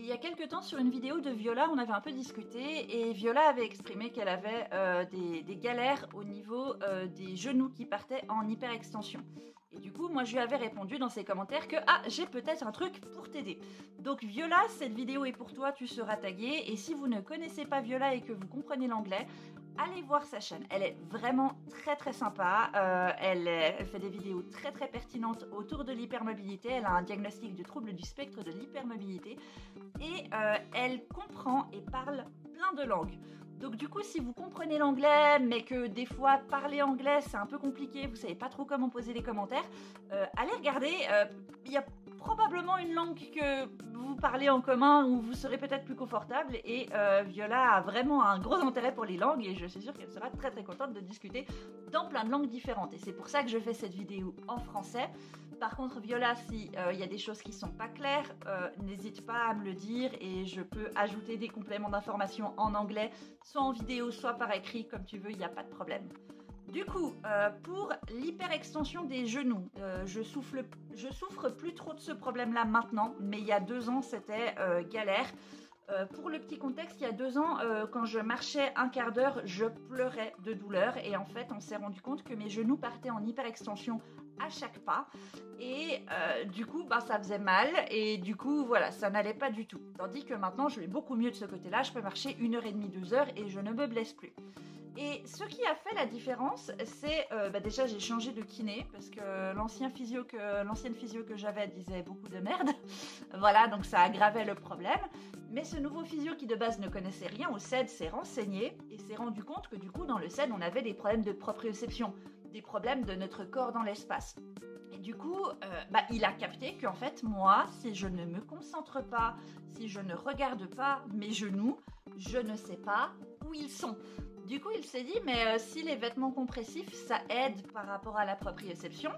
Il y a quelques temps sur une vidéo de Viola, on avait un peu discuté et Viola avait exprimé qu'elle avait des galères au niveau des genoux qui partaient en hyperextension. Et du coup, moi je lui avais répondu dans ses commentaires que j'ai peut-être un truc pour t'aider. Donc Viola, cette vidéo est pour toi, tu seras taguée. Et si vous ne connaissez pas Viola et que vous comprenez l'anglais, allez voir sa chaîne, elle est vraiment très sympa, elle fait des vidéos très pertinentes autour de l'hypermobilité, elle a un diagnostic de trouble du spectre de l'hypermobilité et elle comprend et parle plein de langues. Donc du coup, si vous comprenez l'anglais, mais que des fois parler anglais c'est un peu compliqué, vous savez pas trop comment poser les commentaires, allez regarder, il y a probablement une langue que vous parlez en commun où vous serez peut-être plus confortable et Viola a vraiment un gros intérêt pour les langues et je suis sûre qu'elle sera très contente de discuter dans plein de langues différentes et c'est pour ça que je fais cette vidéo en français. Par contre Viola, si y a des choses qui sont pas claires, n'hésite pas à me le dire et je peux ajouter des compléments d'informations en anglais, soit en vidéo, soit par écrit, comme tu veux, il n'y a pas de problème. Du coup, pour l'hyperextension des genoux, je souffre plus trop de ce problème-là maintenant, mais il y a 2 ans, c'était galère. Pour le petit contexte, il y a 2 ans, quand je marchais un quart d'heure, je pleurais de douleur et en fait, on s'est rendu compte que mes genoux partaient en hyperextension à chaque pas et du coup, ça faisait mal et du coup, voilà, ça n'allait pas du tout. Tandis que maintenant, je vais beaucoup mieux de ce côté-là, je peux marcher 1h30, 2 heures et je ne me blesse plus. Et ce qui a fait la différence, c'est déjà j'ai changé de kiné parce que l'ancienne physio que j'avais disait beaucoup de merde. Voilà, donc ça aggravait le problème. Mais ce nouveau physio qui de base ne connaissait rien au CED s'est renseigné et s'est rendu compte que du coup dans le CED on avait des problèmes de proprioception, des problèmes de notre corps dans l'espace. Et du coup, il a capté qu'en fait, moi, si je ne me concentre pas, si je ne regarde pas mes genoux, je ne sais pas où ils sont. Du coup, il s'est dit, mais si les vêtements compressifs, ça aide par rapport à la proprioception,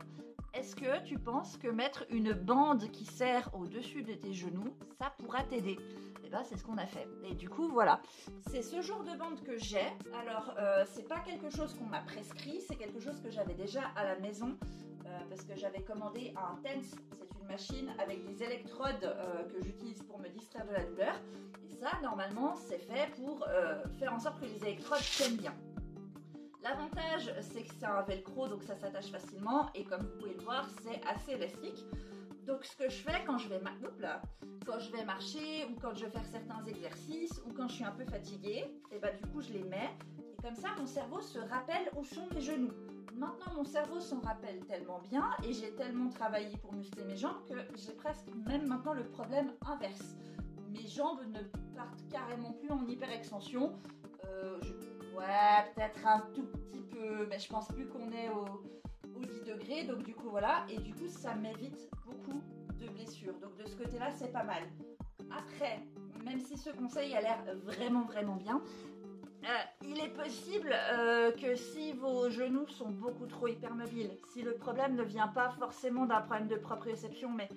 est-ce que tu penses que mettre une bande qui serre au-dessus de tes genoux, ça pourra t'aider? Et c'est ce qu'on a fait. Et du coup, voilà. C'est ce genre de bande que j'ai. Alors, c'est pas quelque chose qu'on m'a prescrit, c'est quelque chose que j'avais déjà à la maison. Parce que j'avais commandé un TENS, c'est une machine avec des électrodes que j'utilise pour me distraire de la douleur. Et ça, normalement, c'est fait pour faire en sorte que les électrodes tiennent bien. L'avantage, c'est que c'est un velcro, donc ça s'attache facilement. Et comme vous pouvez le voir, c'est assez élastique. Donc ce que je fais quand je vais marcher ou quand je vais faire certains exercices ou quand je suis un peu fatiguée, et du coup je les mets. Et comme ça, mon cerveau se rappelle où sont mes genoux. Maintenant, mon cerveau s'en rappelle tellement bien et j'ai tellement travaillé pour muscler mes jambes que j'ai presque même maintenant le problème inverse. Mes jambes ne partent carrément plus en hyperextension. Peut-être un tout petit peu, mais je pense plus qu'on est au 10 degrés. Donc du coup, voilà. Et du coup, ça m'évite beaucoup de blessures. Donc de ce côté-là, c'est pas mal. Après, même si ce conseil a l'air vraiment bien, il est possible que si vos genoux sont beaucoup trop hypermobiles, si le problème ne vient pas forcément d'un problème de proprioception, mais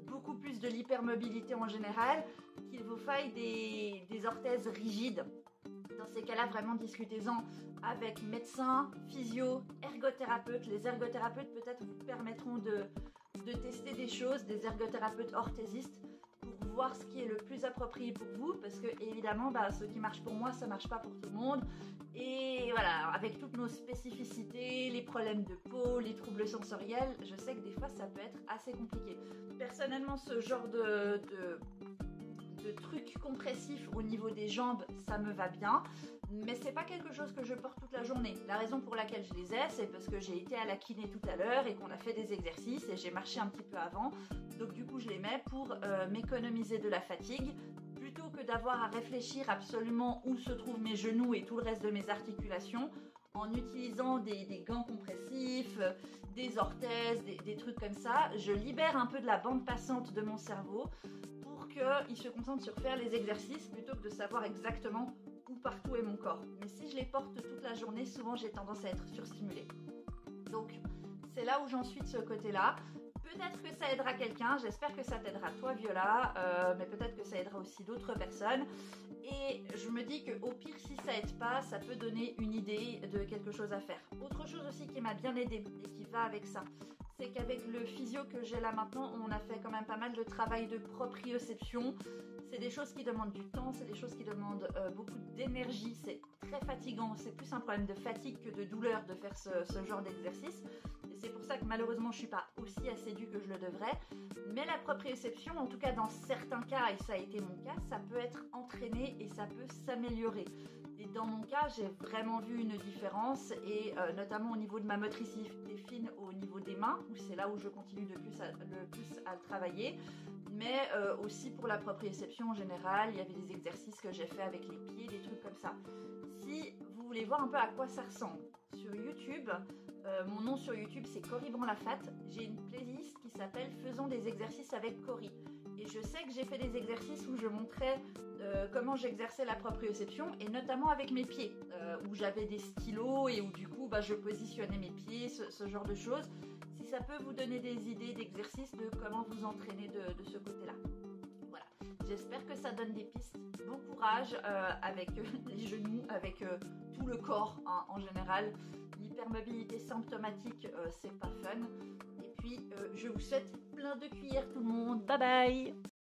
beaucoup plus de l'hypermobilité en général, qu'il vous faille des orthèses rigides. Dans ces cas-là, vraiment discutez-en avec médecins, physio, ergothérapeutes. Les ergothérapeutes peut-être vous permettront de tester des choses, des ergothérapeutes orthésistes, pour voir ce qui est le plus approprié pour vous, parce que évidemment ce qui marche pour moi ça marche pas pour tout le monde et voilà, avec toutes nos spécificités, les problèmes de peau, les troubles sensoriels, je sais que des fois ça peut être assez compliqué. Personnellement, ce genre de trucs compressifs au niveau des jambes, ça me va bien, mais c'est pas quelque chose que je porte toute la journée. La raison pour laquelle je les ai, c'est parce que j'ai été à la kiné tout à l'heure et qu'on a fait des exercices et j'ai marché un petit peu avant, donc du coup je les mets pour m'économiser de la fatigue, plutôt que d'avoir à réfléchir absolument où se trouvent mes genoux et tout le reste de mes articulations, en utilisant des gants compressifs, des orthèses, des trucs comme ça. Je libère un peu de la bande passante de mon cerveau pour qu'il se concentre sur faire les exercices plutôt que de savoir exactement où partout est mon corps. Mais si je les porte toute la journée, souvent j'ai tendance à être surstimulée. Donc c'est là où j'en suis de ce côté-là. Peut-être que ça aidera quelqu'un, j'espère que ça t'aidera toi Viola, mais peut-être que ça aidera aussi d'autres personnes. Et je me dis qu'au pire, si ça aide pas, ça peut donner une idée de quelque chose à faire. Autre chose aussi qui m'a bien aidée et qui va avec ça, c'est qu'avec le physio que j'ai là maintenant, on a fait quand même pas mal de travail de proprioception. C'est des choses qui demandent du temps, c'est des choses qui demandent beaucoup d'énergie, c'est très fatigant, c'est plus un problème de fatigue que de douleur de faire ce genre d'exercice. Et c'est pour ça que malheureusement je ne suis pas aussi assidue que je le devrais. Mais la proprioception, en tout cas dans certains cas, et ça a été mon cas, ça peut être entraîné et ça peut s'améliorer. Et dans mon cas, j'ai vraiment vu une différence, et notamment au niveau de ma motricité fine, au niveau des mains, où c'est là où je continue le plus à le travailler, mais aussi pour la proprioception en général. Il y avait des exercices que j'ai fait avec les pieds, des trucs comme ça. Si vous voulez voir un peu à quoi ça ressemble, sur YouTube, mon nom sur YouTube c'est Cory Branlafat, j'ai une playlist qui s'appelle Faisons des exercices avec Cory. Et je sais que j'ai fait des exercices où je montrais comment j'exerçais la proprioception, et notamment avec mes pieds, où j'avais des stylos et où du coup je positionnais mes pieds, ce genre de choses. Si ça peut vous donner des idées d'exercices de comment vous entraîner de ce côté-là. Voilà, j'espère que ça donne des pistes. Bon courage avec les genoux, avec tout le corps hein, en général. L'hypermobilité symptomatique, c'est pas fun. Et puis, je vous souhaite plein de cuillères tout le monde. Bye bye!